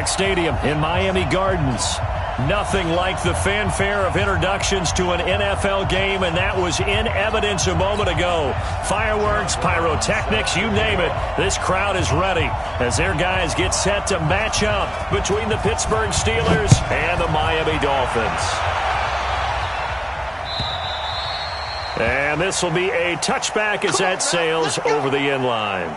Sox Stadium in Miami Gardens. Nothing like the fanfare of introductions to an NFL game, and that was in evidence a moment ago. Fireworks, pyrotechnics, you name it. This crowd is ready as their guys get set to match up between the Pittsburgh Steelers and the Miami Dolphins. And this will be a touchback as that sails over the end line.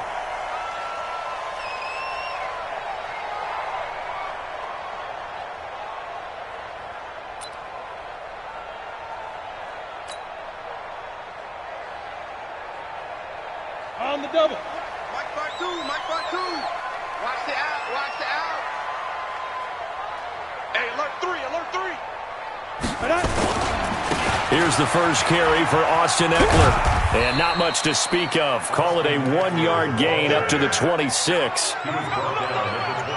On the double. Mike Bartu. Watch the out. Hey, alert three. Here's the first carry for Austin Eckler. And not much to speak of. Call it a 1-yard gain up to the 26.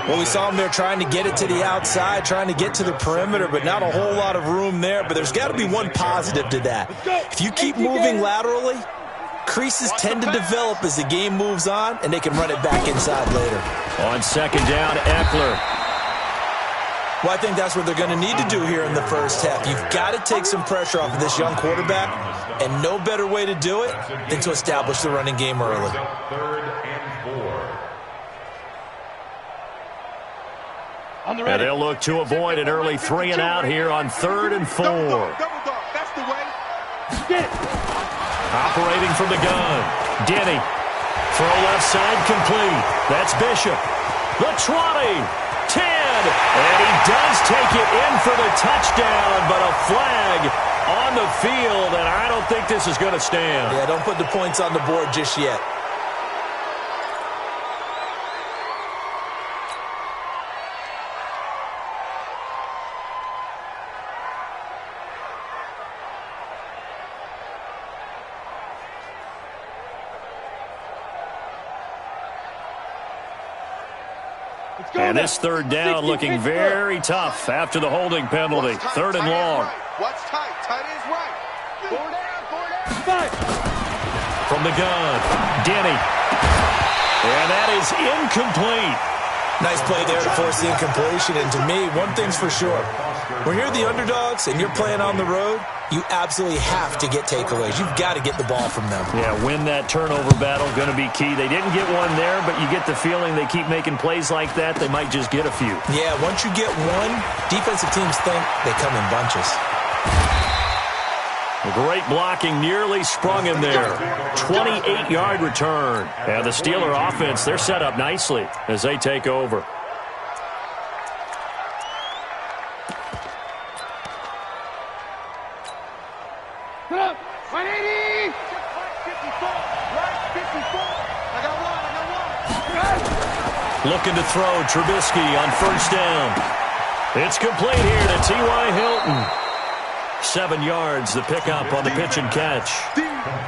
Well, we saw him there trying to get it to the outside, trying to get to the perimeter, but not a whole lot of room there. But there's got to be one positive to that. If you keep moving laterally, creases tend to develop as the game moves on, and they can run it back inside later. On second down, Eckler. Well, I think that's what they're going to need to do here in the first half. You've got to take some pressure off of this young quarterback, and no better way to do it than to establish the running game early. And they'll look to avoid an early 3-and-out here on 3rd and 4. That's the way. Operating from the gun. Denny. Throw left side complete. That's Bishop. The 20. 10. And he does take it in for the touchdown, but a flag on the field, and I don't think this is going to stand. Yeah, don't put the points on the board just yet. And this third down looking very tough after the holding penalty. 3rd and long. What's tight? Tight is right. 4 down. From the gun, Denny. And that is incomplete. Nice play there to force the incompletion. And to me, one thing's for sure. When you're the underdogs and you're playing on the road, you absolutely have to get takeaways. You've got to get the ball from them. Yeah, win that turnover battle, going to be key. They didn't get one there, but you get the feeling they keep making plays like that, they might just get a few. Yeah, once you get one, defensive teams think they come in bunches. Great blocking, nearly sprung him there. 28-yard return. And the Steeler offense, they're set up nicely as they take over. Looking to throw, Trubisky on 1st down. It's complete here to T.Y. Hilton. 7 yards, the pickup on the pitch and catch.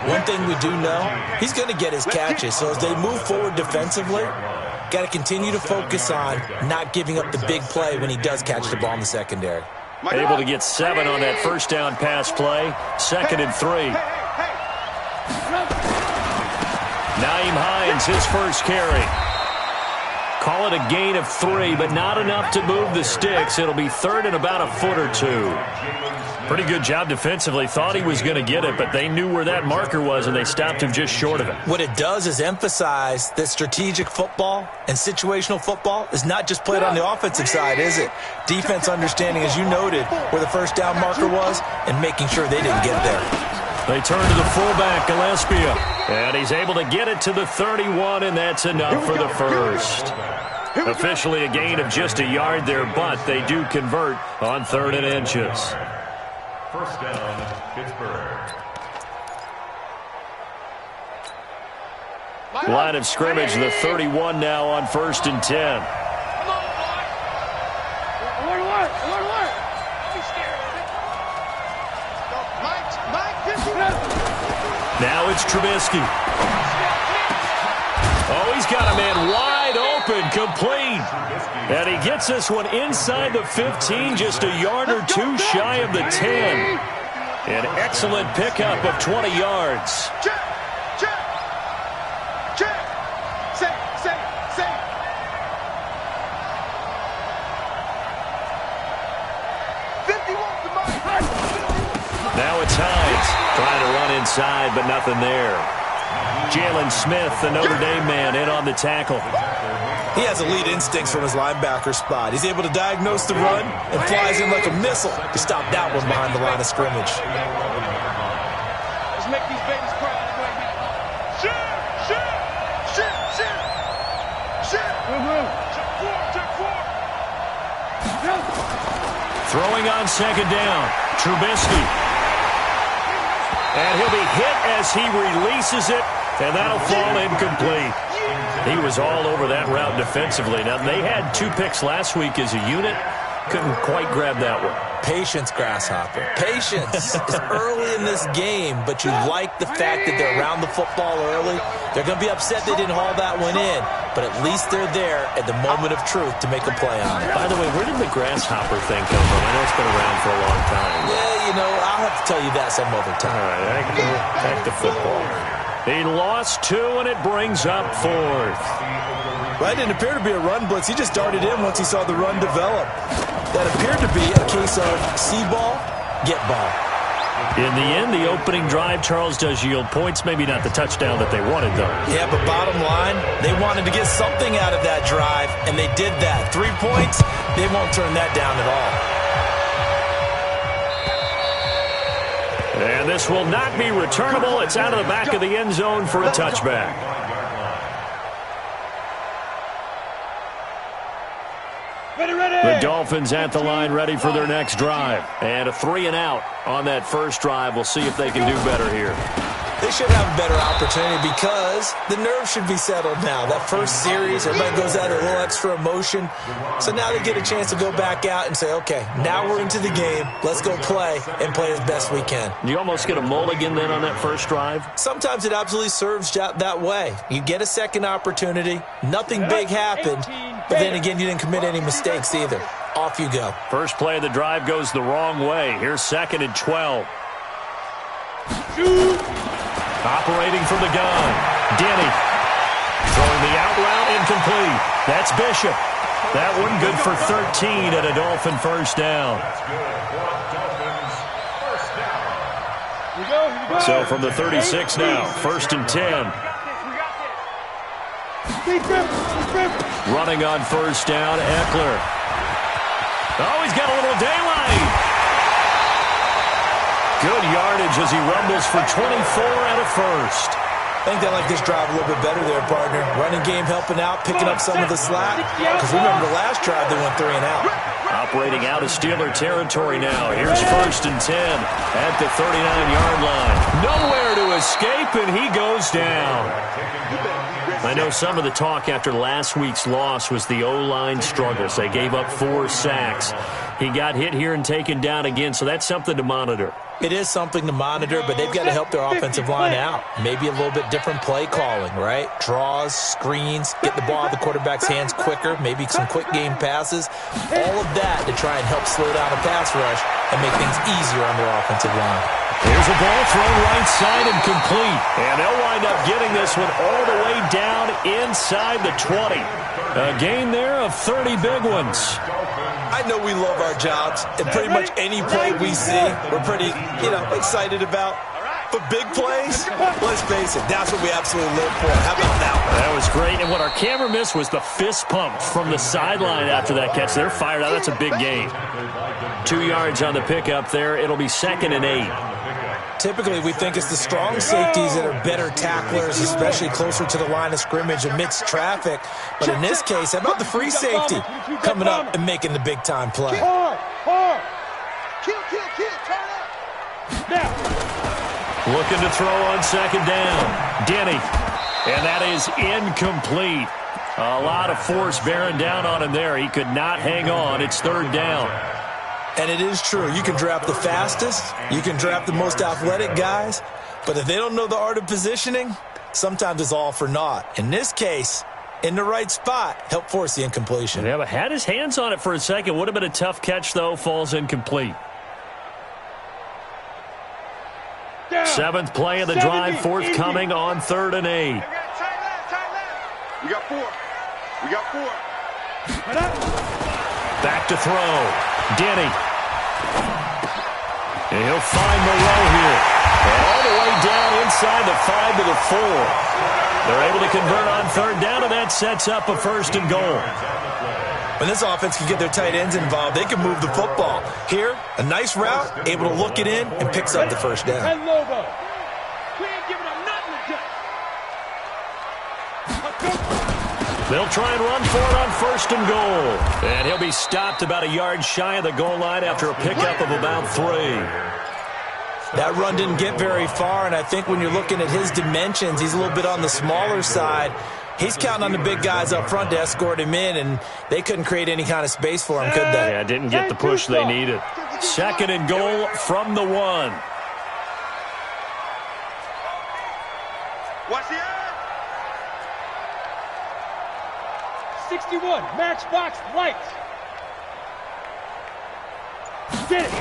One thing we do know, he's going to get his catches. So as they move forward defensively, got to continue to focus on not giving up the big play when he does catch the ball in the secondary. Able to get 7 on that 1st down pass play. 2nd and 3. Nyheim Hines, his first carry. Call it a gain of 3, but not enough to move the sticks. It'll be 3rd and about a foot or 2. Pretty good job defensively. Thought he was going to get it, but they knew where that marker was, and they stopped him just short of it. What it does is emphasize that strategic football and situational football is not just played on the offensive side, is it? Defense understanding, as you noted, where the 1st down marker was and making sure they didn't get there. They turn to the fullback, Gillespie, and he's able to get it to the 31, and that's enough for the first. Officially a gain of just a yard there, but they do convert on 3rd and inches. 1st down, Pittsburgh. Line of scrimmage, the 31 now on 1st and 10. Now it's Trubisky. Oh, he's got a man wide open, complete. And he gets this one inside the 15, just a yard or 2 shy of the 10. An excellent pickup of 20 yards. it's Hines trying to run inside, but nothing there. Jalen Smith, the Notre Dame man, in on the tackle. He has elite instincts from his linebacker spot. He's able to diagnose the run and flies in like a missile to stop that one behind the line of scrimmage. Let's make these babies cry. Shit! Check four. Throwing on second down, Trubisky. And he'll be hit as he releases it, and that'll fall incomplete. He was all over that route defensively. Now, they had 2 picks last week as a unit. Couldn't quite grab that one. Patience, Grasshopper. Patience. It's early in this game, but you like the fact that they're around the football early. They're going to be upset they didn't haul that one in, but at least they're there at the moment of truth to make a play on it. By the way, where did the Grasshopper thing come from? I know it's been around for a long time. Yeah, I'll have to tell you that some other time. All right, back to football. He lost 2, and it brings up 4th. Right, didn't appear to be a run blitz. He just darted in once he saw the run develop. That appeared to be a case of see ball, get ball. In the end, the opening drive, Charles, does yield points. Maybe not the touchdown that they wanted, though. Yeah, but bottom line, they wanted to get something out of that drive, and they did that. 3 points, they won't turn that down at all. And this will not be returnable. It's out of the back of the end zone for a touchback. The Dolphins at the line, ready for their next drive. And a 3-and-out on that first drive. We'll see if they can do better here. They should have a better opportunity because the nerves should be settled now. That first series, everybody goes out a little extra emotion. So now they get a chance to go back out and say, okay, now we're into the game. Let's go play and play as best we can. You almost get a mulligan then on that first drive? Sometimes it absolutely serves that way. You get a second opportunity. Nothing big happened. But then again, you didn't commit any mistakes either. Off you go. First play of the drive goes the wrong way. Here's 2nd and 12. Operating from the gun. Denny. Throwing the out route incomplete. That's Bishop. That one good for 13 at a Dolphin first down. So from the 36 now, 1st and 10. Running on first down, Eckler. Oh, he's got a little daylight. Good yardage as he rumbles for 24 and a first. I think they like this drive a little bit better there, partner. Running game helping out, picking up some of the slack. Because remember the last drive they went 3-and-out. Operating out of Steeler territory now. Here's 1st and 10 at the 39-yard line. Nowhere to escape, and he goes down. I know some of the talk after last week's loss was the O-line struggles. They gave up 4 sacks. He got hit here and taken down again, so that's something to monitor. It is something to monitor, but they've got to help their offensive line out. Maybe a little bit different play calling, right? Draws, screens, get the ball out of the quarterback's hands quicker, maybe some quick game passes. All of that to try and help slow down a pass rush and make things easier on their offensive line. Here's a ball thrown right side and complete. And they'll wind up getting this one all the way down inside the 20. A gain there of 30 big ones. I know we love our jobs, and pretty much any play we see, we're pretty, excited about. But big plays, let's face it, that's what we absolutely live for. How about that one? That was great, and what our camera missed was the fist pump from the sideline after that catch. They're fired out. That's a big gain. 2 yards on the pickup there. It'll be 2nd and 8. Typically, we think it's the strong safeties that are better tacklers, especially closer to the line of scrimmage amidst traffic. But in this case, how about the free safety coming up and making the big-time play? Kill, turn up. Now. Looking to throw on second down. Denny. And that is incomplete. A lot of force bearing down on him there. He could not hang on. It's 3rd down. And it is true. You can draft the fastest. You can draft the most athletic guys. But if they don't know the art of positioning, sometimes it's all for naught. In this case, in the right spot, help force the incompletion. Yeah, but had his hands on it for a second. Would have been a tough catch, though. Falls incomplete. 7th play of the drive, forthcoming on 3rd and 8. We got 4. Back to throw. Denny. And he'll find Moreau here. And all the way down inside the 5 to the 4. They're able to convert on third down, and that sets up a 1st and goal. When this offense can get their tight ends involved, they can move the football. Here, a nice route, able to look it in, and picks up the 1st down. Hey, Lobo. We ain't giving up nothing today. They'll try and run for it on 1st and goal. And he'll be stopped about a yard shy of the goal line after a pickup of about 3. That run didn't get very far, and I think when you're looking at his dimensions, he's a little bit on the smaller side. He's counting on the big guys up front to escort him in, and they couldn't create any kind of space for him, could they? Yeah, didn't get the push they needed. 2nd and goal from the 1. Watch the eye. 61, matchbox lights. Get it.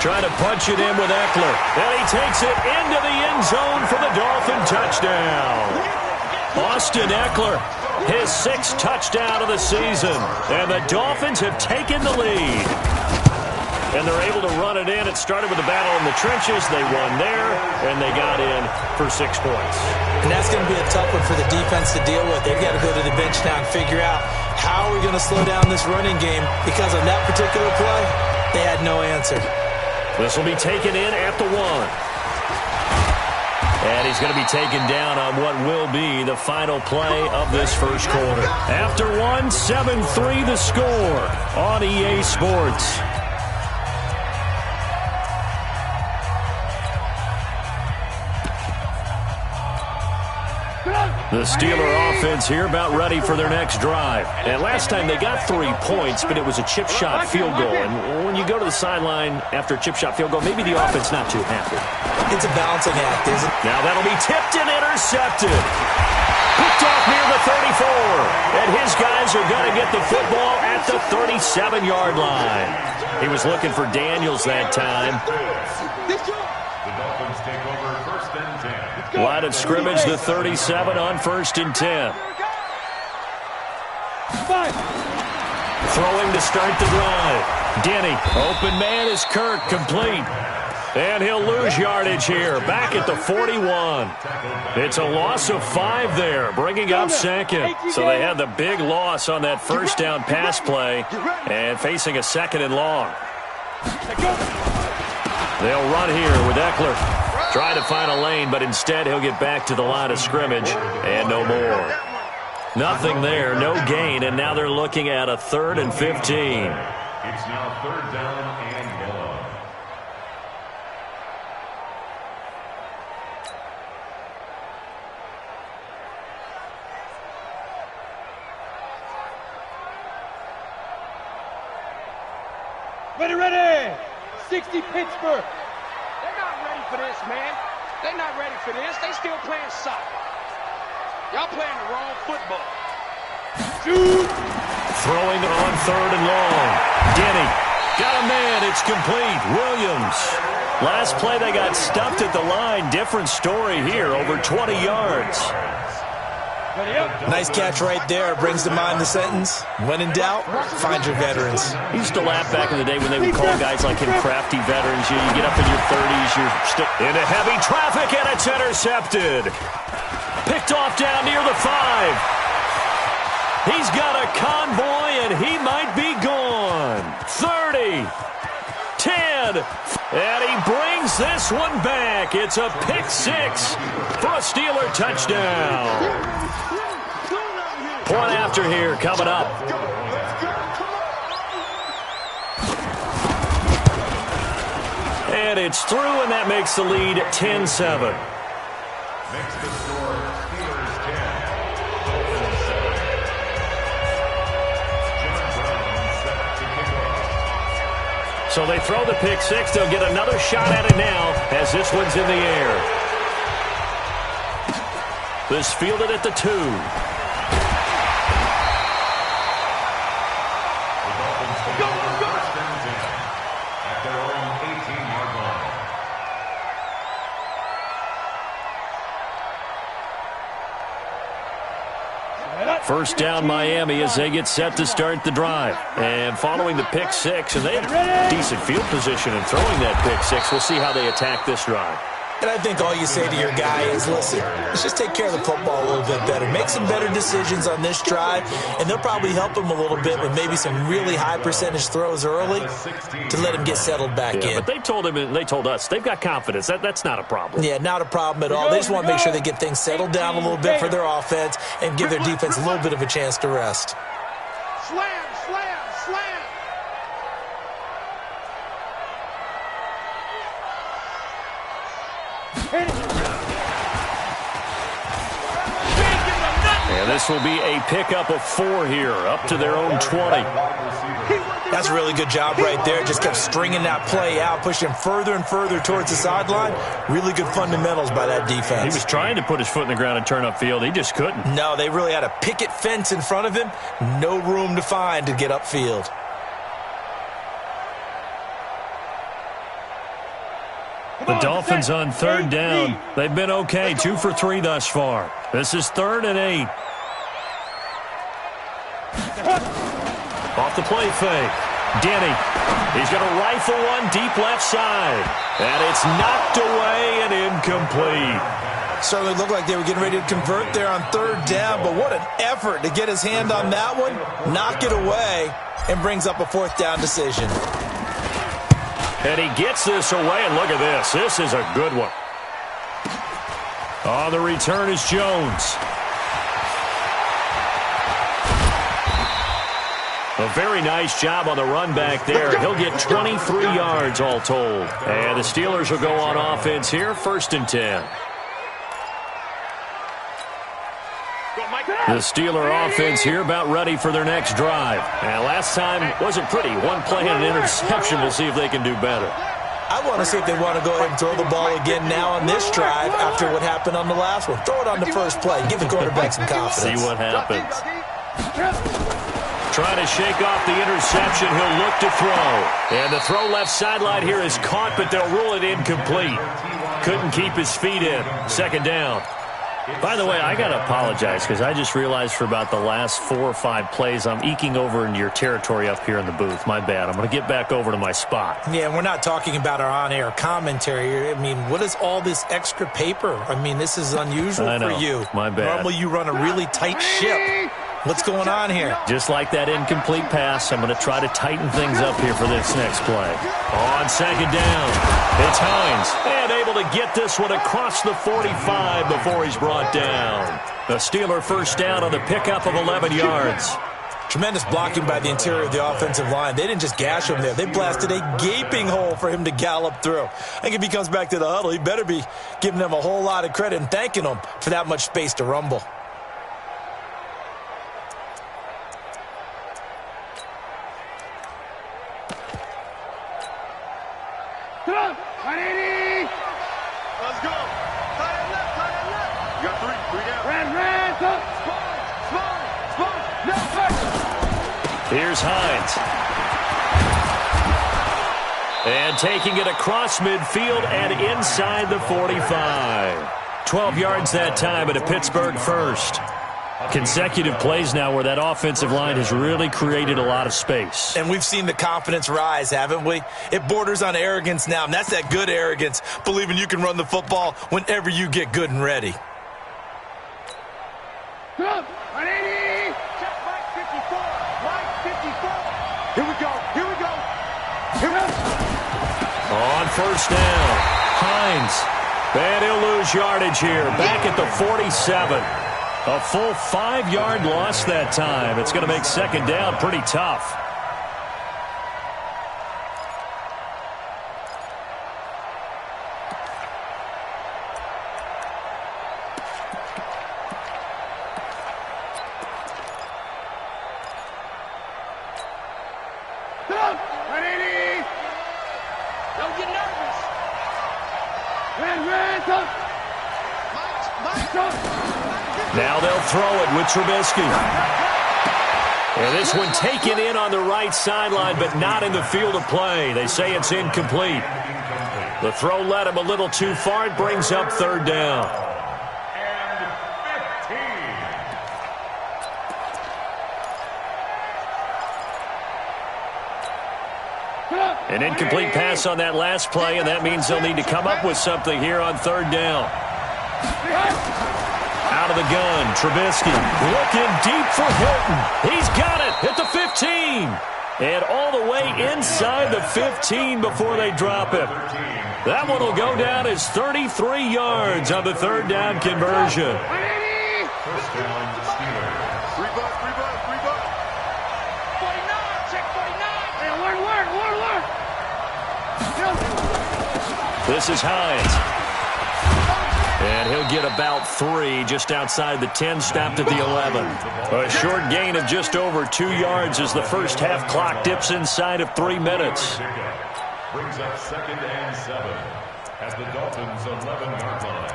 Trying to punch it in with Eckler. And he takes it into the end zone for the Dolphin touchdown. Austin Eckler, his 6th touchdown of the season. And the Dolphins have taken the lead. And they're able to run it in. It started with a battle in the trenches. They won there, and they got in for 6 points. And that's going to be a tough one for the defense to deal with. They've got to go to the bench now and figure out how are we going to slow down this running game, because on that particular play, they had no answer. This will be taken in at the 1. And he's going to be taken down on what will be the final play of this 1st quarter. After 1, 7-3 the score on EA Sports. The Steeler offense here about ready for their next drive. And last time they got 3 points, but it was a chip shot field goal. And when you go to the sideline after a chip shot field goal, maybe the offense not too happy. It's a balancing act, isn't it? Now that'll be tipped and intercepted. Picked off near the 34. And his guys are going to get the football at the 37-yard line. He was looking for Daniels that time. The Dolphins take over 1st and 10. Line of scrimmage, the 37 on 1st and 10. Throwing to start the drive. Denny, open man is Kirk, complete. And he'll lose yardage here, back at the 41. It's a loss of 5 there, bringing up 2nd. So they had the big loss on that 1st down pass play and facing a 2nd and long. They'll run here with Eckler. Try to find a lane, but instead he'll get back to the line of scrimmage and no more. Nothing there, no gain, and now they're looking at a 3rd and 15. It's now 3rd down and 1. Ready. 60 Pittsburgh. They're not ready for this, man. They're not ready for this. They still playing soccer. Y'all playing the wrong football. Throwing on 3rd and long. Denny. Got a man. It's complete. Williams. Last play they got stuffed at the line. Different story here. Over 20 yards. Nice catch right there. Brings to mind the sentence, when in doubt, find your veterans. He used to laugh back in the day when they would call guys like him crafty veterans. You get up in your 30s, you're still into heavy traffic, and it's intercepted. Picked off down near the 5. He's got a convoy, and he might be gone. 30, 10, and he brings this one back. It's a pick 6 for a Steeler touchdown. Point after here coming up. And it's through, and that makes the lead 10-7. Makes the score Steelers 10, Dolphins 7. John Brown set to kick off. So they throw the pick 6. They'll get another shot at it now as this one's in the air. This fielded at the 2. First down Miami as they get set to start the drive. And following the pick six, and they have decent field position in throwing that pick six. We'll see how they attack this drive. And I think all you say to your guy is, listen, let's just take care of the football a little bit better. Make some better decisions on this drive, and they'll probably help him a little bit with maybe some really high percentage throws early to let him get settled back in. But they told him and they told us they've got confidence. That's not a problem. Yeah, not a problem at all. They just want to make sure they get things settled down a little bit for their offense and give their defense a little bit of a chance to rest. Slam, slam, slam. And this will be a pickup of 4 here, up to their own 20. That's a really good job right there. Just kept stringing that play out, pushing him further and further towards the sideline. Really good fundamentals by that defense. He was trying to put his foot in the ground and turn upfield. He just couldn't. No, they really had a picket fence in front of him. No room to find to get upfield. The Dolphins on third down. They've been okay, 2 for 3 thus far. This is 3rd and 8. Off the play fake. Denny. He's going to rifle one deep left side. And it's knocked away and incomplete. Certainly looked like they were getting ready to convert there on 3rd down, but what an effort to get his hand on that one, knock it away, and brings up a 4th down decision. And he gets this away, and look at this. This is a good one. On the return is Jones. A very nice job on the run back there. He'll get 23 yards all told. And the Steelers will go on offense here, 1st and 10. The Steeler offense here about ready for their next drive. And last time wasn't pretty. One play and an interception. We'll see if they can do better. I want to see if they want to go ahead and throw the ball again now on this drive after what happened on the last one. Throw it on the first play. Give the quarterback some confidence. See what happens. Trying to shake off the interception. He'll look to throw. And the throw left sideline here is caught, but they'll rule it incomplete. Couldn't keep his feet in. 2nd down. By the way, I got to apologize because I just realized for about the last 4 or 5 plays, I'm eking over into your territory up here in the booth. My bad. I'm going to get back over to my spot. Yeah, we're not talking about our on-air commentary. I mean, what is all this extra paper? I mean, this is unusual for you. My bad. Normally you run a really tight ship. What's going on here? Just like that incomplete pass, I'm going to try to tighten things up here for this next play. On 2nd down, it's Hines. And able to get this one across the 45 before he's brought down. The Steeler 1st down on the pickup of 11 yards. Tremendous blocking by the interior of the offensive line. They didn't just gash him there. They blasted a gaping hole for him to gallop through. I think if he comes back to the huddle, he better be giving them a whole lot of credit and thanking them for that much space to rumble. Let's go. Tight end left, tight end left. You got 3 down. Ran, Here's Hines. And taking it across midfield and inside the 45. 12 yards that time at a Pittsburgh 1st. Consecutive plays now where that offensive line has really created a lot of space. And we've seen the confidence rise, haven't we? It borders on arrogance now, and that's that good arrogance, believing you can run the football whenever you get good and ready. Check Mike 54. Mike 54. Here we go. Here we go. Here we go. On 1st down, Hines. And he'll lose yardage here. Back at the 47. A full 5-yard loss that time. It's going to make 2nd down pretty tough. Don't get nervous. Now they'll throw it with Trubisky. And this one taken in on the right sideline, but not in the field of play. They say it's incomplete. The throw led him a little too far. It brings up 3rd down. An incomplete pass on that last play, and that means they'll need to come up with something here on third down. Out of the gun, Trubisky looking deep for Hilton. He's got it at the 15. And all the way inside the 15 before they drop him. That one will go down as 33 yards on the third down conversion. First down, Steelers. Rebuck. 49, check 49. Hey, work. This is Hines. And he'll get about 3 just outside the 10, stopped at the 11. A short gain of just over 2 yards as the first half clock dips inside of 3 minutes. Brings up 2nd and 7 at the Dolphins' 11-yard line.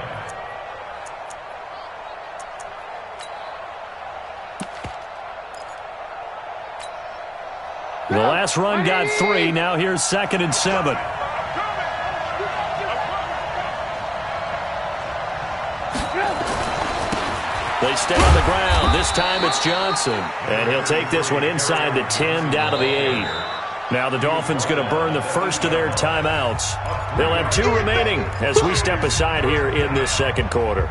The last run got 3. Now here's 2nd and 7. They stay on the ground. This time it's Johnson. And he'll take this one inside the 10, down to the 8. Now the Dolphins going to burn the first of their timeouts. They'll have 2 remaining as we step aside here in this second quarter.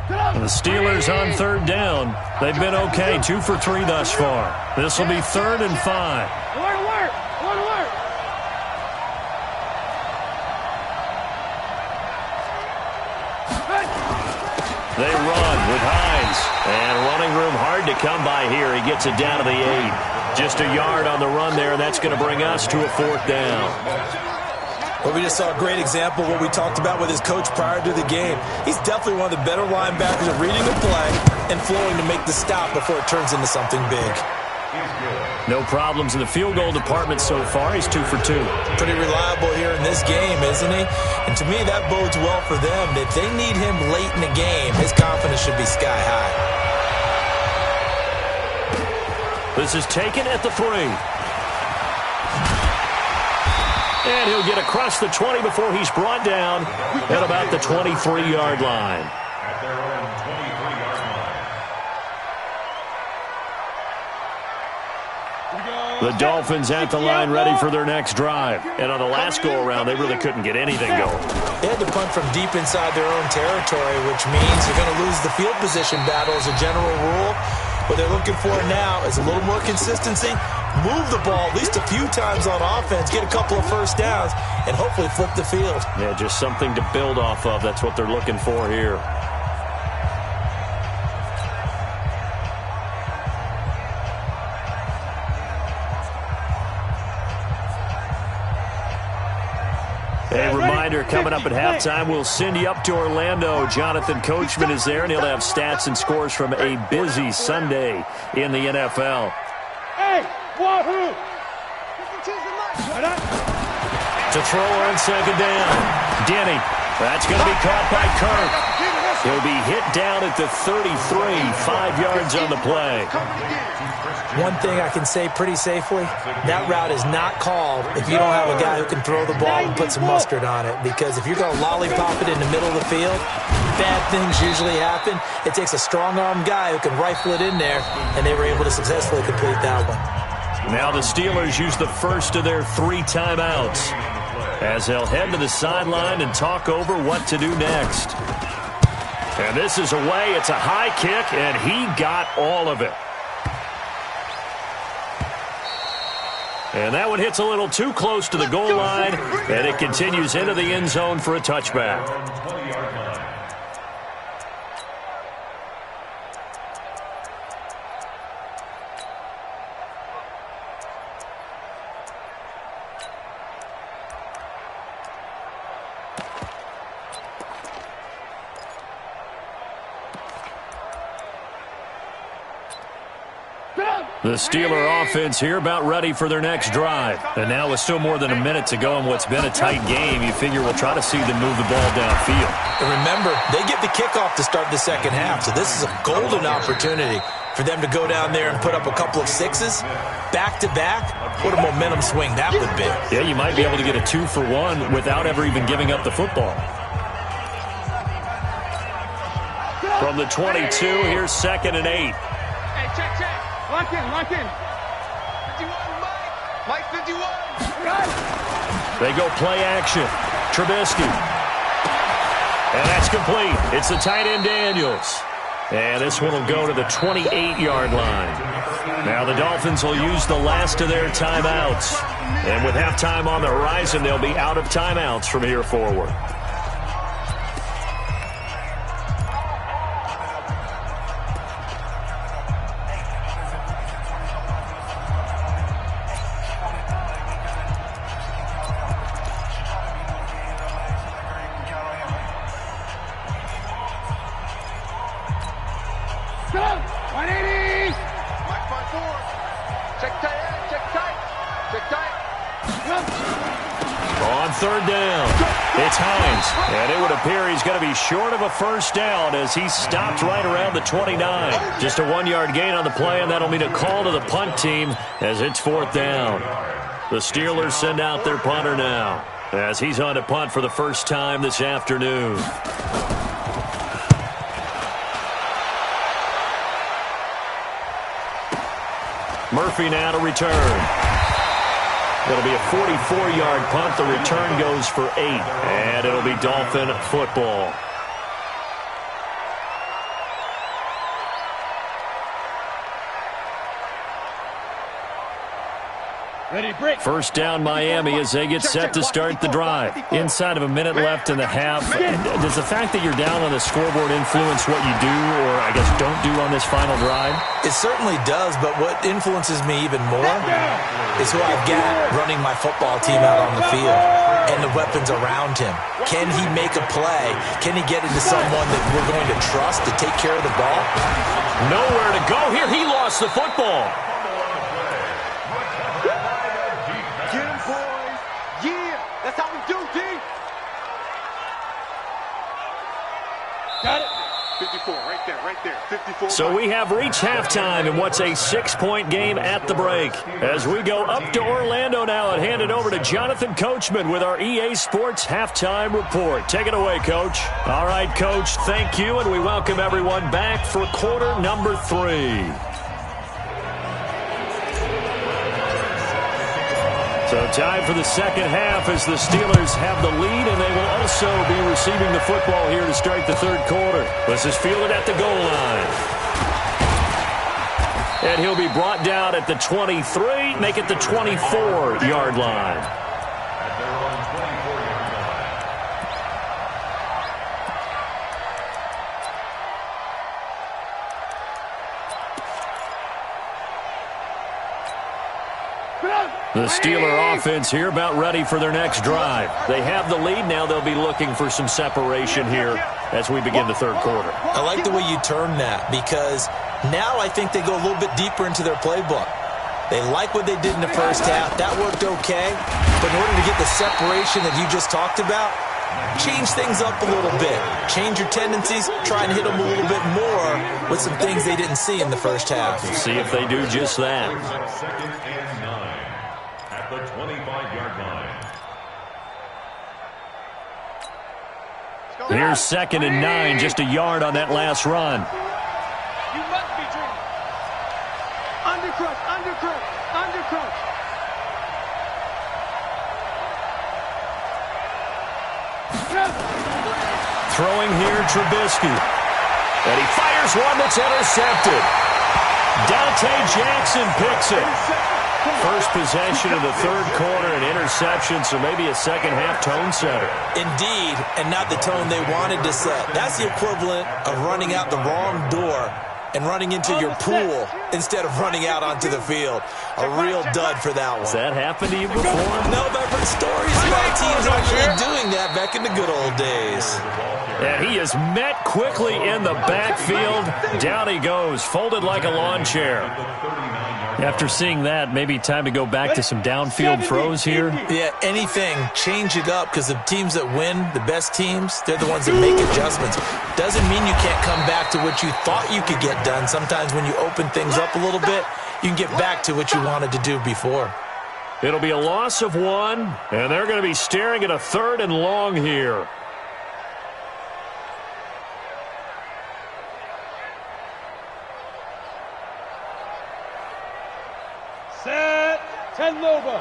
The Steelers on third down. They've been okay, 2 for 3 thus far. This will be 3rd and 5. They run with Hines. And running room hard to come by here. He gets it down to the 8. Just a yard on the run there, and that's going to bring us to a 4th down. Well, we just saw a great example of what we talked about with his coach prior to the game. He's definitely one of the better linebackers at reading the play and flowing to make the stop before it turns into something big. No problems in the field goal department so far. He's 2 for 2. Pretty reliable here in this game, isn't he? And to me, that bodes well for them. If they need him late in the game, his confidence should be sky high. This is taken at the 3. And he'll get across the 20 before he's brought down at about the 23-yard line. At their own 23-yard line. The Dolphins at the line ready for their next drive. And on the last go-around, they really couldn't get anything going. They had to punt from deep inside their own territory, which means you're going to lose the field position battle as a general rule. What they're looking for now is a little more consistency, move the ball at least a few times on offense, get a couple of first downs, and hopefully flip the field. Yeah, just something to build off of. That's what they're looking for here. A reminder, coming up at halftime, we'll send you up to Orlando. Jonathan Coachman is there, and he'll have stats and scores from a busy Sunday in the NFL. Hey, wahoo! To throw on 2nd down. Denny. That's going to be caught by Kirk. He'll be hit down at the 33, 5 yards on the play. One thing I can say pretty safely, that route is not called if you don't have a guy who can throw the ball and put some mustard on it. Because if you're going to lollipop it in the middle of the field, bad things usually happen. It takes a strong-armed guy who can rifle it in there, and they were able to successfully complete that one. Now the Steelers use the first of their 3 timeouts as they'll head to the sideline and talk over what to do next. And this is away. It's a high kick, and he got all of it. And that one hits a little too close to the goal line, and it continues into the end zone for a touchback. The Steeler offense here about ready for their next drive. And now with still more than a minute to go in what's been a tight game, you figure we'll try to see them move the ball downfield. And remember, they get the kickoff to start the second half, so this is a golden opportunity for them to go down there and put up a couple of 6s back-to-back. What a momentum swing that would be. Yeah, you might be able to get a 2-for-1 without ever even giving up the football. From the 22, here's 2nd and 8. Hey, check. Lock in. 51, Mike 51. They go play action. Trubisky. And that's complete. It's the tight end Daniels. And this one will go to the 28-yard line. Now the Dolphins will use the last of their timeouts. And with halftime on the horizon, they'll be out of timeouts from here forward. On 3rd down, it's Hines. And it would appear he's going to be short of a first down as he stopped right around the 29. Just a 1-yard gain on the play, and that'll mean a call to the punt team as it's 4th down. The Steelers send out their punter now as he's on to punt for the first time this afternoon. Murphy now to return. It'll be a 44-yard punt. The return goes for 8. And it'll be Dolphin football. First down Miami as they get set to start the drive. Inside of a minute left in the half. Does the fact that you're down on the scoreboard influence what you do or, I guess, don't do on this final drive? It certainly does, but what influences me even more is who I've got running my football team out on the field and the weapons around him. Can he make a play? Can he get into someone that we're going to trust to take care of the ball? Nowhere to go here. He lost the football. Get him, boys. Yeah, that's how we do, D. Got it. 54, right there, 54. So we have reached halftime in what's a 6-point game at the break. As we go up to Orlando now and hand it over to Jonathan Coachman with our EA Sports Halftime Report. Take it away, Coach. All right, Coach, thank you, and we welcome everyone back for quarter number 3. So time for the second half as the Steelers have the lead, and they will also be receiving the football here to start the third quarter. This is fielded at the goal line. And he'll be brought down at the 23, make it the 24-yard line. The Steeler offense here about ready for their next drive. They have the lead. Now they'll be looking for some separation here as we begin the third quarter. I like the way you term that because now I think they go a little bit deeper into their playbook. They like what they did in the first half. That worked okay. But in order to get the separation that you just talked about, change things up a little bit. Change your tendencies. Try and hit them a little bit more with some things they didn't see in the first half. We'll see if they do just that. Second and 9 at the 25-yard line. Here's 2nd and 9, just a yard on that last run. You must be dreaming. Undercrush. Throwing here, Trubisky. And he fires one that's intercepted. Dante Jackson picks it. First possession of the third quarter, an interception, so maybe a second-half tone setter. Indeed, and not the tone they wanted to set. That's the equivalent of running out the wrong door and running into your pool instead of running out onto the field. A real dud for that one. Has that happened to you before? No, but I've heard stories about teams actually doing that back in the good old days. And he is met quickly in the backfield. Down he goes, folded like a lawn chair. After seeing that, maybe time to go back to some downfield throws here. Yeah, anything. Change it up because the teams that win, the best teams, they're the ones that make adjustments. Doesn't mean you can't come back to what you thought you could get done. Sometimes when you open things up a little bit, you can get back to what you wanted to do before. It'll be a loss of 1, and they're going to be staring at a 3rd and long here. 10 Lobo.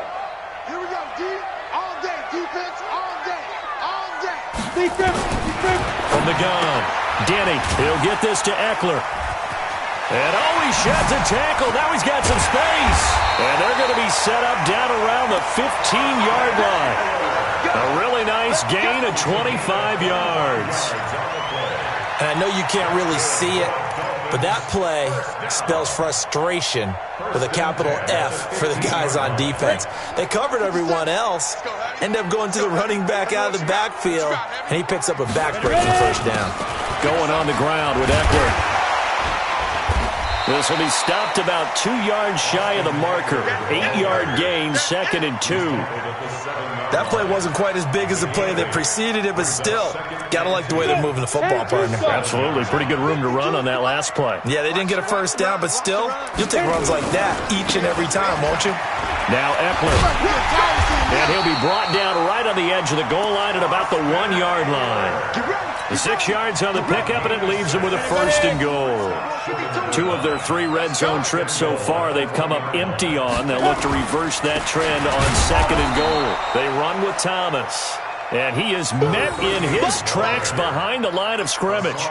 Here we go, D. All day. Defense all day. All day. Defense. From the gun, Denny. He'll get this to Eckler. And he sheds a tackle. Now he's got some space. And they're going to be set up down around the 15-yard line. A really nice gain of 25 yards. And I know you can't really see it, but that play spells frustration with a capital F for the guys on defense. They covered everyone else, end up going to the running back out of the backfield, and he picks up a back-breaking first down. Going on the ground with Eckler. This will be stopped about 2 yards shy of the marker. 8-yard gain, 2nd and 2. That play wasn't quite as big as the play that preceded it, but still, gotta like the way they're moving the football, partner. Absolutely. Pretty good room to run on that last play. Yeah, they didn't get a first down, but still, you'll take runs like that each and every time, won't you? Now Eckler. And he'll be brought down right on the edge of the goal line at about the 1-yard line. The 6 yards on the pickup, and it leaves them with a 1st and goal. 2 of their 3 red zone trips so far they've come up empty on. They'll look to reverse that trend on 2nd and goal. They run with Thomas. And he is met in his tracks behind the line of scrimmage.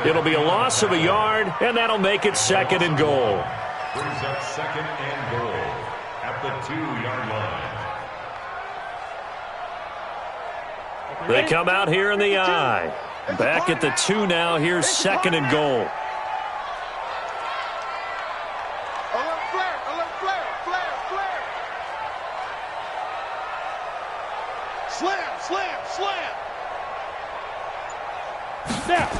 It'll be a loss of a yard, and that'll make it 2nd and goal. Brings up 2nd and goal at the 2-yard line. They come out here in the I. Back at the 2 now. Here's 2nd and goal. Alert flare. Slam. Snap.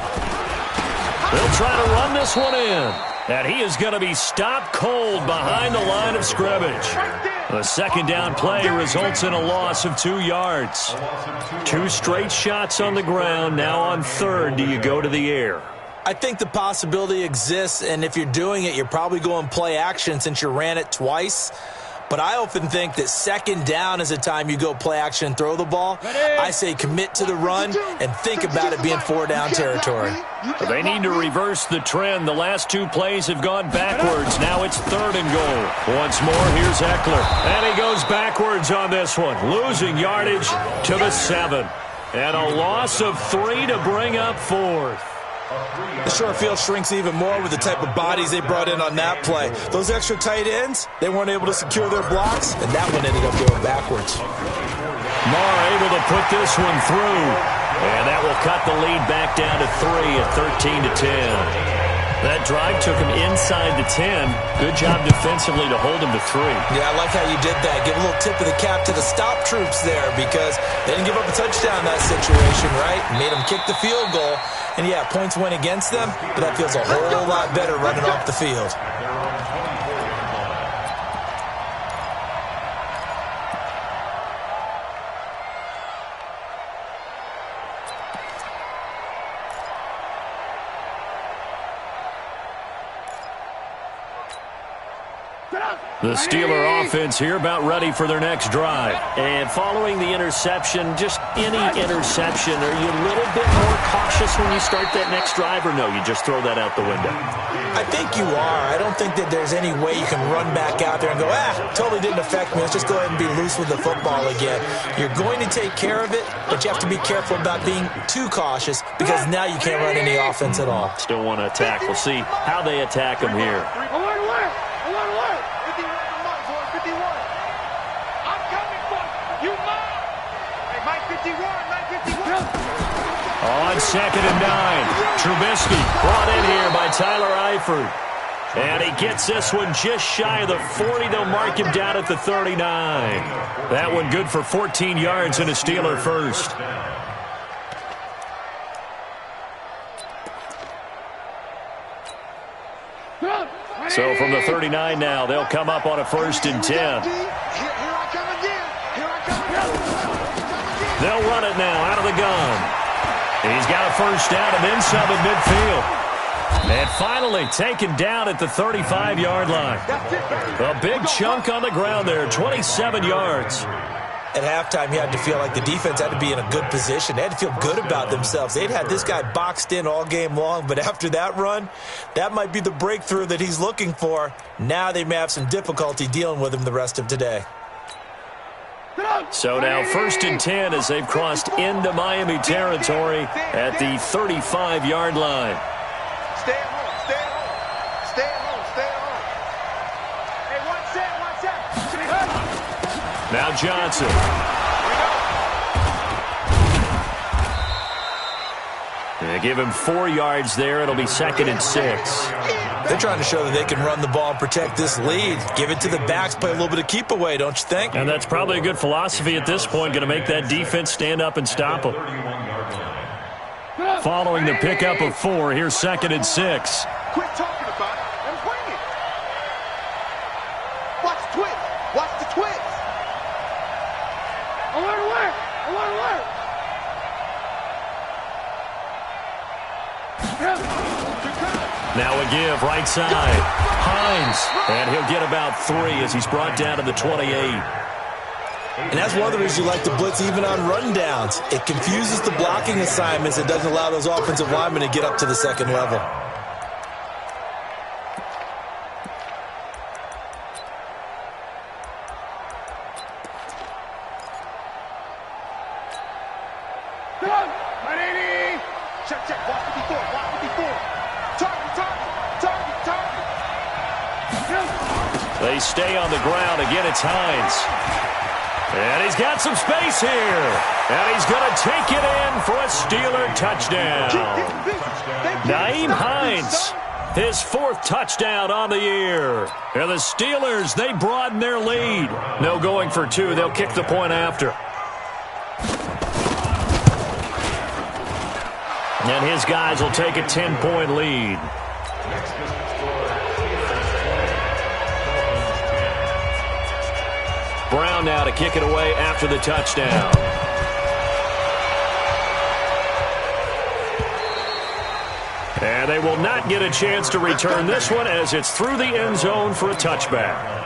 They'll try to run this one in. And he is going to be stopped cold behind the line of scrimmage. The 2nd down play results in a loss of 2 yards. 2 straight shots on the ground. Now on 3rd, do you go to the air? I think the possibility exists, and if you're doing it, you're probably going play action since you ran it twice. But I often think that 2nd down is a time you go play action and throw the ball. I say commit to the run and think about it being 4-down territory. They need to reverse the trend. The last 2 plays have gone backwards. Now it's 3rd and goal. Once more, here's Eckler. And he goes backwards on this one, losing yardage to the 7. And a loss of 3 to bring up 4th. The short field shrinks even more with the type of bodies they brought in on that play. Those extra tight ends, they weren't able to secure their blocks, and that one ended up going backwards. Marr able to put this one through. And that will cut the lead back down to 3 at 13 to 10. That drive took him inside the 10. Good job defensively to hold him to 3. Yeah, I like how you did that. Give a little tip of the cap to the stop troops there because they didn't give up a touchdown in that situation, right? Made them kick the field goal. And, yeah, points went against them, but that feels a whole lot better running off the field. The Steeler offense here about ready for their next drive. And following the interception, just any interception, are you a little bit more cautious when you start that next drive, or no, you just throw that out the window? I think you are. I don't think that there's any way you can run back out there and go, totally didn't affect me. Let's just go ahead and be loose with the football again. You're going to take care of it, but you have to be careful about being too cautious because now you can't run any offense at all. Still want to attack. We'll see how they attack them here. Alert. 51. I'm coming for you. Hey, Mike 51. On 2nd and 9, Trubisky brought in here by Tyler Eifert. And he gets this one just shy of the 40. They'll mark him down at the 39. That one good for 14 yards and a Steeler first. So from the 39 now, they'll come up on a 1st and 10. Here I come again. They'll run it now out of the gun. He's got a 1st down and then some at midfield. And finally taken down at the 35-yard line. A big chunk on the ground there, 27 yards. At halftime, you had to feel like the defense had to be in a good position. They had to feel good about themselves. They'd had this guy boxed in all game long, but after that run, that might be the breakthrough that he's looking for. Now they may have some difficulty dealing with him the rest of today. So now 1st and 10 as they've crossed into Miami territory at the 35-yard line. Stay at home, stay at home. Stay at home, stay at home. Hey, watch that. Now Johnson. They give him 4 yards there. It'll be 2nd and 6. They're trying to show that they can run the ball and protect this lead. Give it to the backs, play a little bit of keep away, don't you think? And that's probably a good philosophy at this point, going to make that defense stand up and stop them. Following the pickup of 4, here's 2nd and 6. Quit talking about it and bring it. Watch the twist. Watch the twist. Alert. Now a give, right side. Hines, and he'll get about 3 as he's brought down to the 28. And that's one of the reasons you like to blitz even on rundowns. It confuses the blocking assignments. It doesn't allow those offensive linemen to get up to the second level. Check. Watch it before. Target. They stay on the ground. Again, it's Hines. And he's got some space here. And he's going to take it in for a Steeler touchdown. Nyheim Hines, his 4th touchdown on the year. And the Steelers, they broaden their lead. No going for 2. They'll kick the point after. And his guys will take a 10-point lead. Brown now to kick it away after the touchdown. And they will not get a chance to return this one as it's through the end zone for a touchback.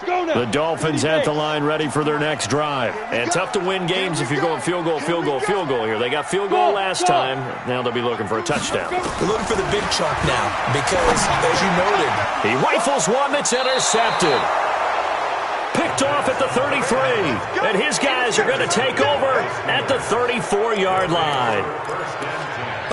The Dolphins at the line ready for their next drive. And tough to win games if you're going field goal here. They got field goal last time. Now they'll be looking for a touchdown. They're looking for the big chunk now because, as you noted, he rifles one that's intercepted. Picked off at the 33. And his guys are going to take over at the 34-yard line.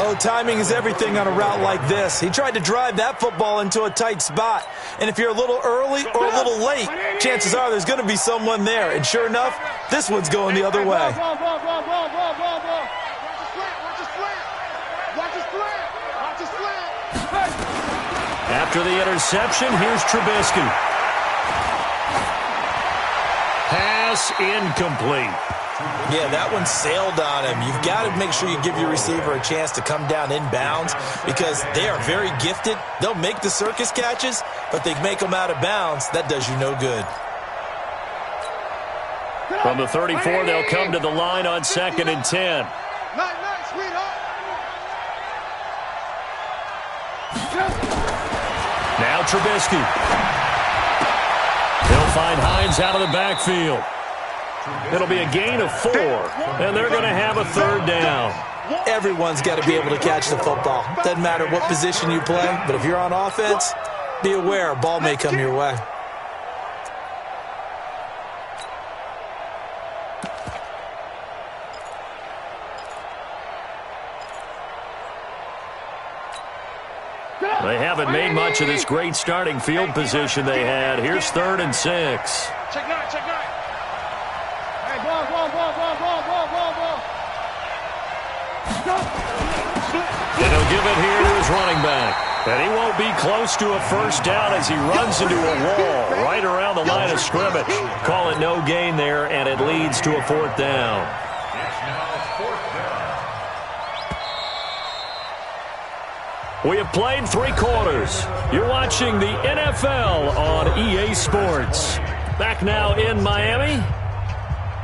Oh, timing is everything on a route like this. He tried to drive that football into a tight spot. And if you're a little early or a little late, chances are there's going to be someone there. And sure enough, this one's going the other way. After the interception, here's Trubisky. Pass incomplete. Yeah, that one sailed on him. You've got to make sure you give your receiver a chance to come down inbounds because they are very gifted. They'll make the circus catches, but they make them out of bounds. That does you no good. From the 34, they'll come to the line on 2nd and 10. Nice, sweetheart. Now Trubisky. They'll find Hines out of the backfield. It'll be a gain of 4, and they're going to have a 3rd down. Everyone's got to be able to catch the football. Doesn't matter what position you play, but if you're on offense, be aware a ball may come your way. They haven't made much of this great starting field position they had. Here's 3rd and 6. Check 9. Hey, ball. And he'll give it here to his running back. And he won't be close to a 1st down as he runs into a wall right around the line of scrimmage. Call it no gain there, and it leads to a 4th down. It's now 4th down. We have played 3 quarters. You're watching the NFL on EA Sports. Back now in Miami.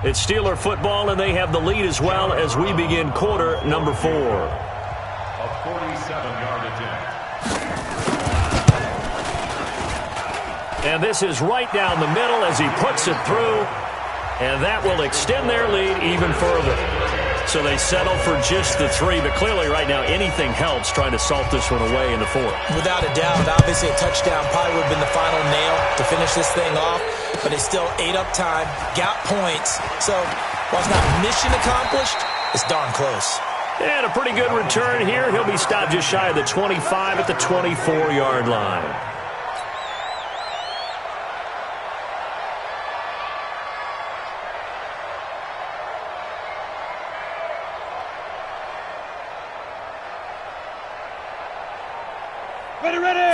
It's Steeler football, and they have the lead as well as we begin quarter number 4. A 47-yard attempt. And this is right down the middle as he puts it through, and that will extend their lead even further. So they settle for just the 3, but clearly right now anything helps trying to salt this one away in the 4th. Without a doubt, obviously a touchdown probably would have been the final nail to finish this thing off, but they still ate up time, got points. So while it's not mission accomplished, it's darn close. And a pretty good return here. He'll be stopped just shy of the 25 at the 24-yard line.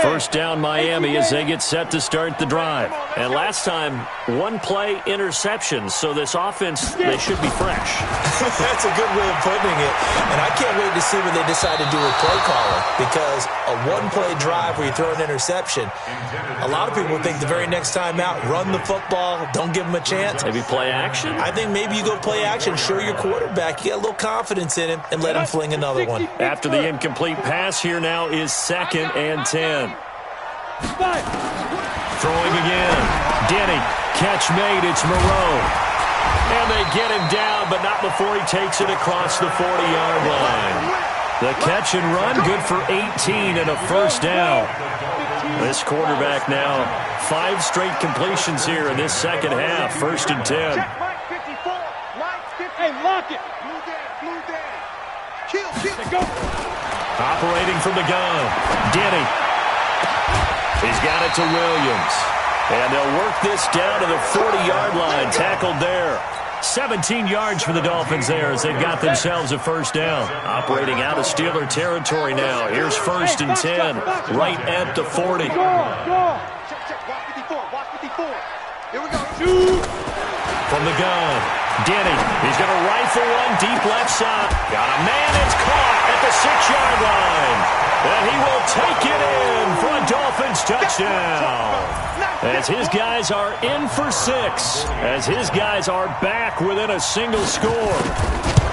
First down Miami as they get set to start the drive. And last time, one play interception. So this offense, they should be fresh. That's a good way of putting it. And I can't wait to see what they decide to do with play calling. Because a one-play drive where you throw an interception, a lot of people think the very next time out, run the football, don't give them a chance. Maybe play action? I think maybe you go play action, show your quarterback, you get a little confidence in him, and let him fling another one. After the incomplete pass, here now is 2nd and 10. Throwing again. Denny. Catch made. It's Moreau. And they get him down, but not before he takes it across the 40-yard line. The catch and run, good for 18 and a first down. This quarterback now, 5 straight completions here in this second half. 1st and 10. Hey, lock it. Go. Operating from the gun. Denny. He's got it to Williams. And they'll work this down to the 40-yard line. Tackled there. 17 yards for the Dolphins there as they've got themselves a first down. Operating out of Steeler territory now. Here's 1st and 10. Right at the 40. Go. Watch 54. Here we go. Shoot. From the gun. Denny. He's going to rifle one deep left side. Got a man. It's caught at the 6-yard line. And he will take it in for a Dolphins touchdown. As his guys are in for 6. As his guys are back within a single score.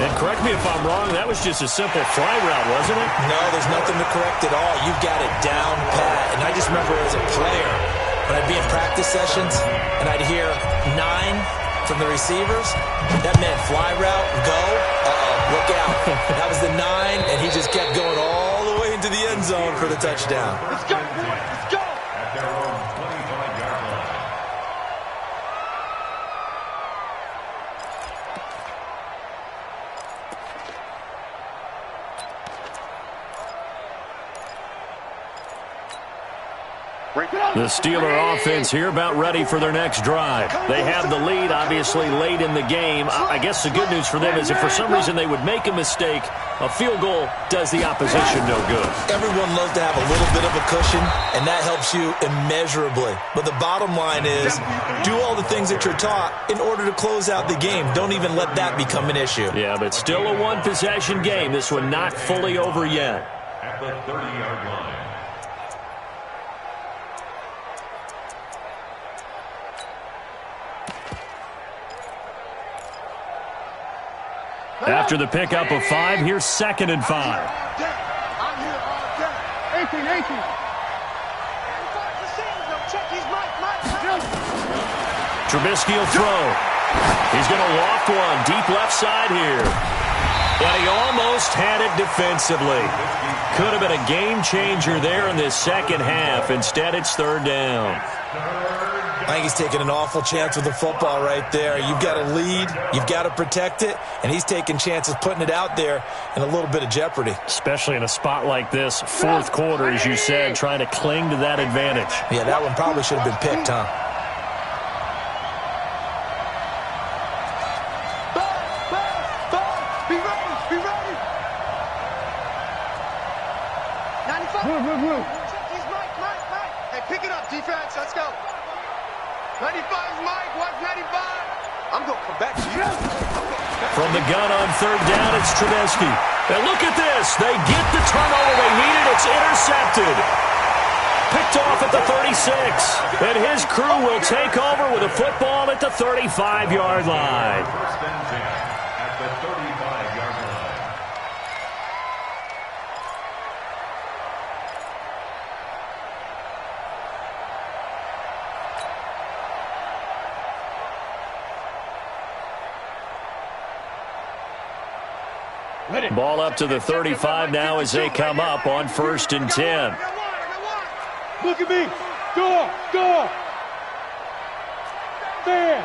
And correct me if I'm wrong, that was just a simple fly route, wasn't it? No, there's nothing to correct at all. You've got it down pat. And I just remember as a player, when I'd be in practice sessions and I'd hear 9 from the receivers, that meant fly route, go, look out. That was the 9, and he just kept going all the way into the end zone for the touchdown. Let's go. At their own 25-yard line. The Steeler offense here about ready for their next drive. They have the lead, obviously, late in the game. I guess the good news for them is if for some reason they would make a mistake, a field goal does the opposition no good. Everyone loves to have a little bit of a cushion, and that helps you immeasurably. But the bottom line is, do all the things that you're taught in order to close out the game. Don't even let that become an issue. Yeah, but still a one-possession game. This one not fully over yet. At the 30-yard line. After the pickup of 5, here's 2nd and 5. I'm here all day. 18. Trubisky will throw. He's going to loft one deep left side here. And he almost had it defensively. Could have been a game changer there in this second half. Instead, it's 3rd down. I think he's taking an awful chance with the football right there. You've got to lead, you've got to protect it, and he's taking chances putting it out there in a little bit of jeopardy. Especially in a spot like this, 4th quarter, as you said, trying to cling to that advantage. Yeah, that one probably should have been picked, huh? Be ready. 95. Move. He's Mike. Hey, pick it up, defense. Let's go. 95's Mike. Watch 95. I'm going to come back to you. From the gun on 3rd down, it's Trubisky. And look at this. They get the turnover they needed. It's intercepted. Picked picked off at the 36. And his crew will take over with a football at the 35-yard line. First and 10 at the 35-yard line. Ball up to the 35 now as they come up on 1st and 10. Look at me. Go. Stand.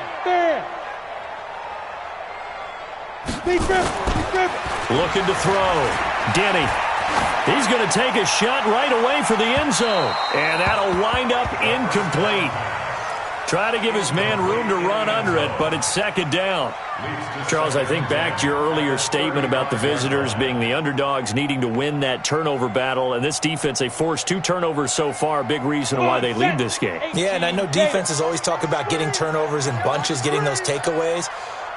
Big grip. Looking to throw. Denny. He's going to take a shot right away for the end zone. And that'll wind up incomplete. Try to give his man room to run under it, but it's 2nd down. Charles, I think back to your earlier statement about the visitors being the underdogs needing to win that turnover battle. And this defense, they forced 2 turnovers so far, a big reason why they lead this game. Yeah, and I know defenses always talk about getting turnovers in bunches, getting those takeaways.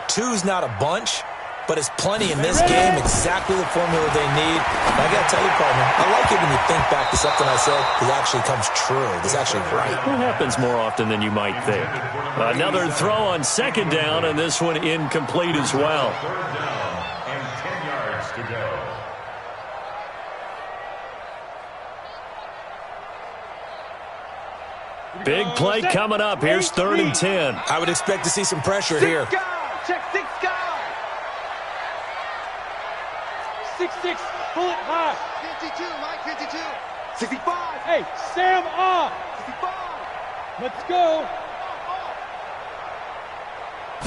2's not a bunch, but it's plenty in this game, exactly the formula they need. And I got to tell you, partner, I like it when you think back to something I said that actually comes true. It's actually right. It happens more often than you might think. Another throw on 2nd down, and this one incomplete as well. 3rd down and 10 yards to go. Big play coming up. Here's 3rd and 10. I would expect to see some pressure here. Check 6 guys. 6'6", pull it high. 52, Mike, 52. 65. Hey, Sam off. 65. Let's go.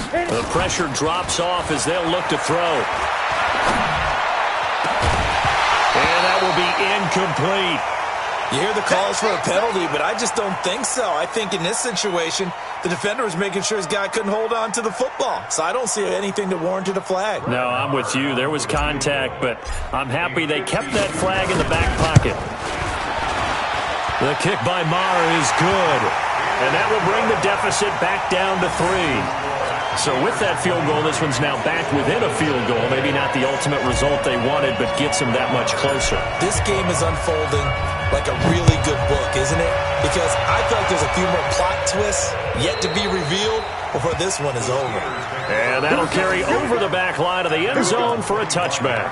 The pressure drops off as they'll look to throw. And that will be incomplete. You hear the calls for a penalty, but I just don't think so. I think in this situation, the defender was making sure his guy couldn't hold on to the football. So I don't see anything that warranted a flag. No, I'm with you. There was contact, but I'm happy they kept that flag in the back pocket. The kick by Maher is good. And that will bring the deficit back down to 3. So with that field goal, this one's now back within a field goal. Maybe not the ultimate result they wanted, but gets them that much closer. This game is unfolding like a really good book, isn't it? Because I feel like there's a few more plot twists yet to be revealed before this one is over. And that'll carry over the back line of the end zone for a touchback.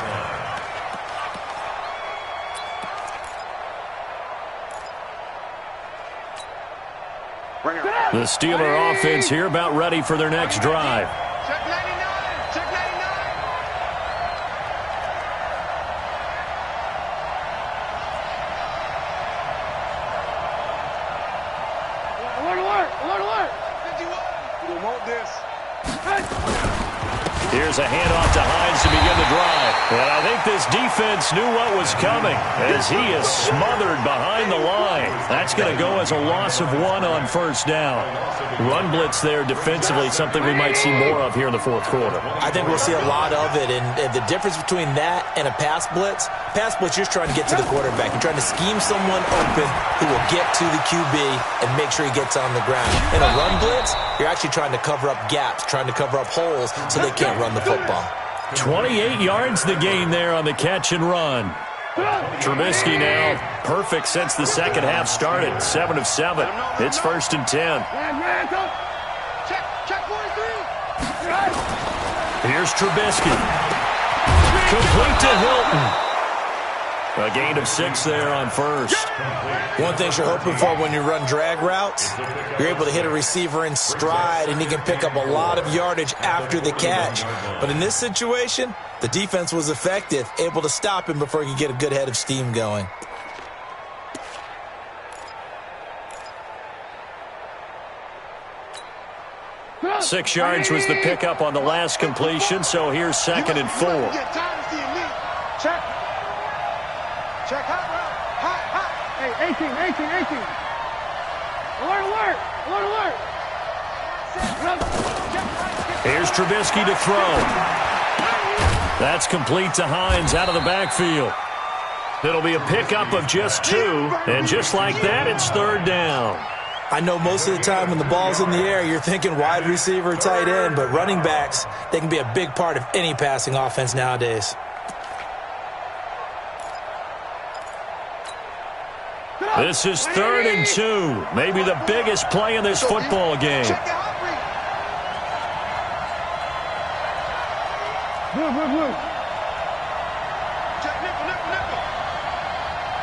The Steeler offense here about ready for their next drive. Check 99. Check 99. Alert. 51. We want this. Here's a handoff to Hines to begin the drive. And I think this defense knew what was coming as he is smothered behind the line. That's going to go as a loss of 1 on 1st down. Run blitz there defensively, something we might see more of here in the 4th quarter. I think we'll see a lot of it, and the difference between that and a pass blitz, you're just trying to get to the quarterback. You're trying to scheme someone open who will get to the QB and make sure he gets on the ground. In a run blitz, you're actually trying to cover up gaps, trying to cover up holes so they can't run the football. 28 yards the gain there on the catch and run. Trubisky now perfect since the second half started. 7 of 7. It's 1st and 10. Check 43. Here's Trubisky. Complete to Hilton. A gain of 6 there on 1st. One thing you're hoping for when you run drag routes, you're able to hit a receiver in stride and he can pick up a lot of yardage after the catch. But in this situation, the defense was effective, able to stop him before he could get a good head of steam going. Six yards was the pickup on the last completion, so here's 2nd and 4. Check. Check hot. Hey, 18. Alert. Here's Trubisky to throw. That's complete to Hines out of the backfield. It'll be a pickup of just 2, and just like that, it's 3rd down. I know most of the time when the ball's in the air, you're thinking wide receiver, tight end, but running backs, they can be a big part of any passing offense nowadays. This is 3rd and 2. Maybe the biggest play in this football game.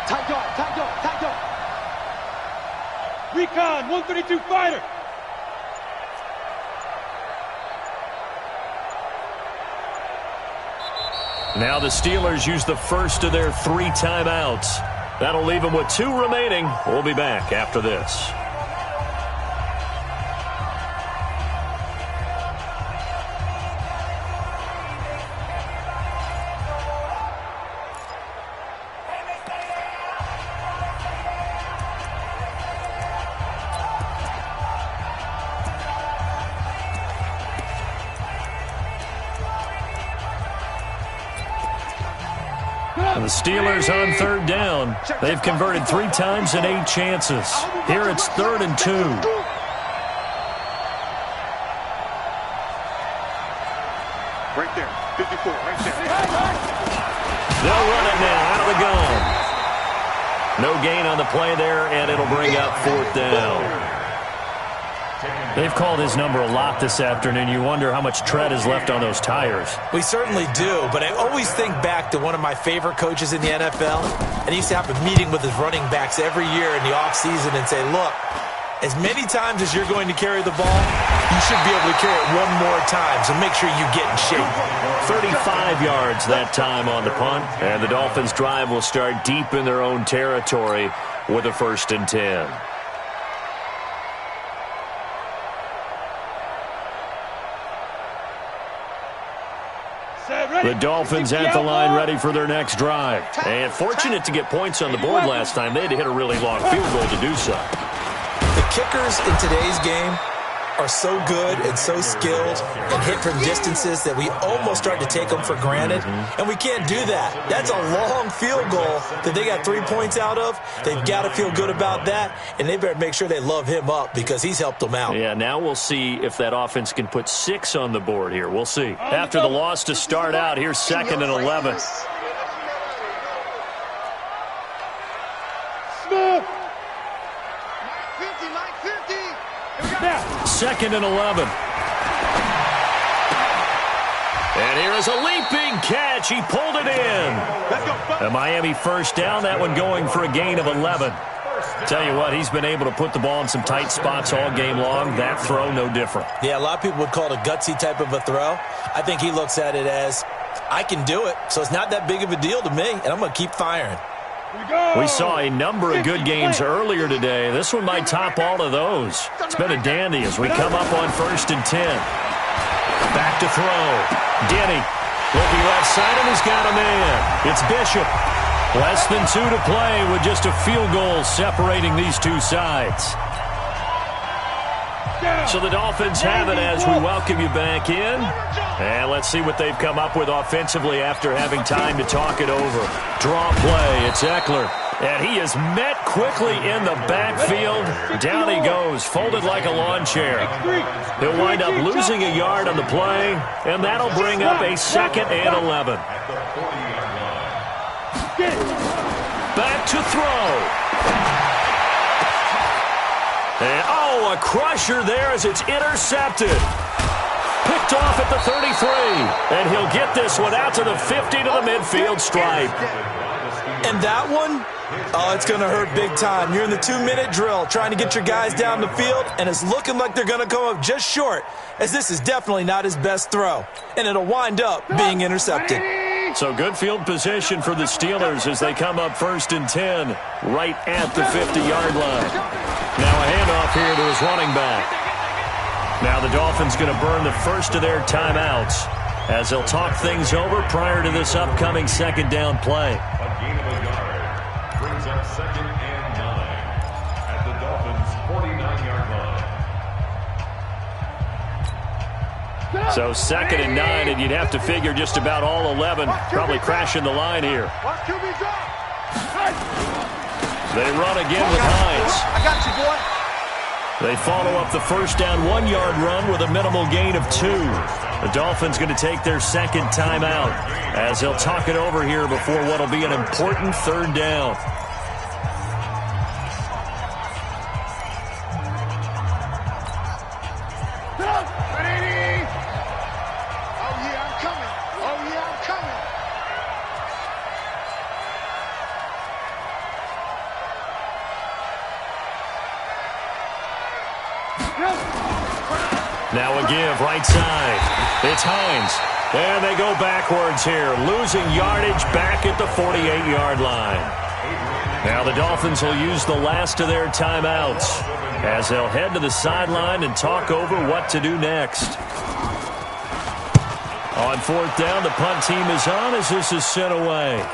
Tight dog. Recon, 132 fighter. Now the Steelers use the first of their 3 timeouts. That'll leave them with 2 remaining. We'll be back after this. The Steelers on 3rd down. They've converted 3 times in 8 chances. Here it's 3rd and 2. Right there, 54, right there. They'll run it now out of the gun. No gain on the play there, and it'll bring up 4th down. They've called his number a lot this afternoon. You wonder how much tread is left on those tires. We certainly do, but I always think back to one of my favorite coaches in the NFL, and he used to have a meeting with his running backs every year in the offseason and say, look, as many times as you're going to carry the ball, you should be able to carry it one more time, so make sure you get in shape. 35 yards that time on the punt, and the Dolphins' drive will start deep in their own territory with a 1st and 10. The Dolphins at the line ready for their next drive. And fortunate to get points on the board last time. They had to hit a really long field goal to do so. The kickers in today's game are so good and so skilled and hit from distances that we almost start to take them for granted. And we can't do that. That's a long field goal that they got 3 points out of. They've got to feel good about that, and they better make sure they love him up because he's helped them out. Yeah, now we'll see if that offense can put 6 on the board here. We'll see. After the loss to start out, here's 2nd and 11. Smith. 2nd and 11. And here is a leaping catch. He pulled it in. A Miami 1st down. That one going for a gain of 11. Tell you what, he's been able to put the ball in some tight spots all game long. That throw, no different. Yeah, a lot of people would call it a gutsy type of a throw. I think he looks at it as, I can do it, so it's not that big of a deal to me, and I'm going to keep firing. We saw a number of good games earlier today. This one might top all of those. It's been a dandy as we come up on 1st and 10. Back to throw. Denny looking left side, and he's got a man. It's Bishop. Less than 2 to play with just a field goal separating these two sides. So the Dolphins have it as we welcome you back in. And let's see what they've come up with offensively after having time to talk it over. Draw play. It's Eckler. And he is met quickly in the backfield. Down he goes, folded like a lawn chair. He'll wind up losing a yard on the play, and that'll bring up a 2nd and 11. Back to throw. And, a crusher there as it's intercepted. Picked off at the 33. And he'll get this one out to the 50 to the midfield stripe. And that one, it's going to hurt big time. You're in the 2-minute drill trying to get your guys down the field, and it's looking like they're going to come up just short, as this is definitely not his best throw. And it'll wind up being intercepted. So good field position for the Steelers as they come up 1st and 10 right at the 50-yard line. Now a handoff here to his running back. Now the Dolphins going to burn the first of their timeouts as they'll talk things over prior to this upcoming 2nd down play. A gain of a yard brings up 2nd and 9 at the Dolphins' 49-yard line. So 2nd and 9, and you'd have to figure just about all 11 probably crashing the line here. They run again with Hines. I got you, boy. They follow up the 1st down 1-yard run with a minimal gain of 2. The Dolphins going to take their 2nd timeout as they'll talk it over here before what will be an important 3rd down. Now a give, right side. It's Hines. And they go backwards here, losing yardage back at the 48-yard line. Now the Dolphins will use the last of their timeouts as they'll head to the sideline and talk over what to do next. On fourth down, the punt team is on as this is sent away.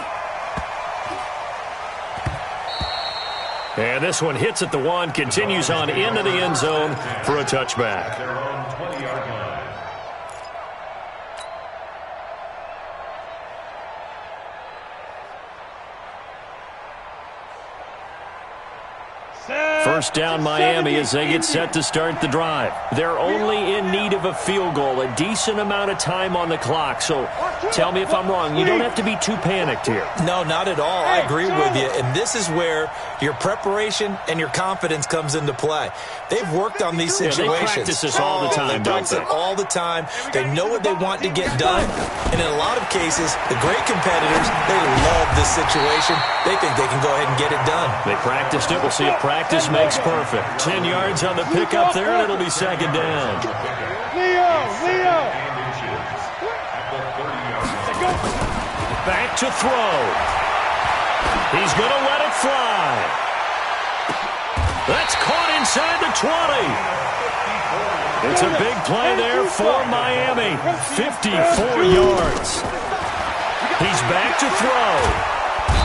And this one hits at the 1, continues on into the end zone for a touchback. Their own 20-yard line. First down Miami as they get set to start the drive. They're only in need of a field goal, a decent amount of time on the clock. So tell me if I'm wrong. You don't have to be too panicked here. No, not at all. I agree with you. And this is where your preparation and your confidence comes into play. They've worked on these situations. They practice this all the time, They practice it all the time. They know what they want to get done. And in a lot of cases, the great competitors, they love this situation. They think they can go ahead and get it done. They practiced it. We'll see if practice makes perfect. 10 yards on the pickup there, and it'll be second down. Leo! Back to throw. He's going to let it fly. That's caught inside the 20. It's a big play there for Miami. 54 yards. He's back to throw.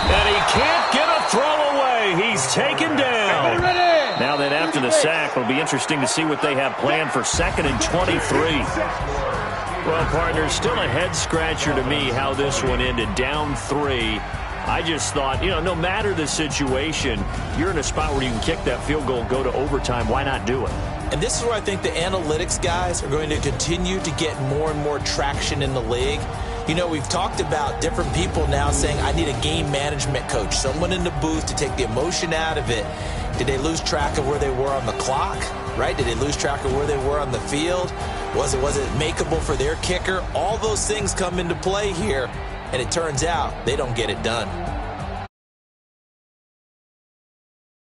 And he can't get a throw away. He's taken down. Now then, after the sack, it'll be interesting to see what they have planned for 2nd and 23. Well, partner, still a head-scratcher to me how this one ended, down 3. I just thought, no matter the situation, you're in a spot where you can kick that field goal, go to overtime. Why not do it? And this is where I think the analytics guys are going to continue to get more and more traction in the league. We've talked about different people now saying, I need a game management coach, someone in the booth to take the emotion out of it. Did they lose track of where they were on the clock, right? Did they lose track of where they were on the field? Was it makeable for their kicker? All those things come into play here, and it turns out they don't get it done.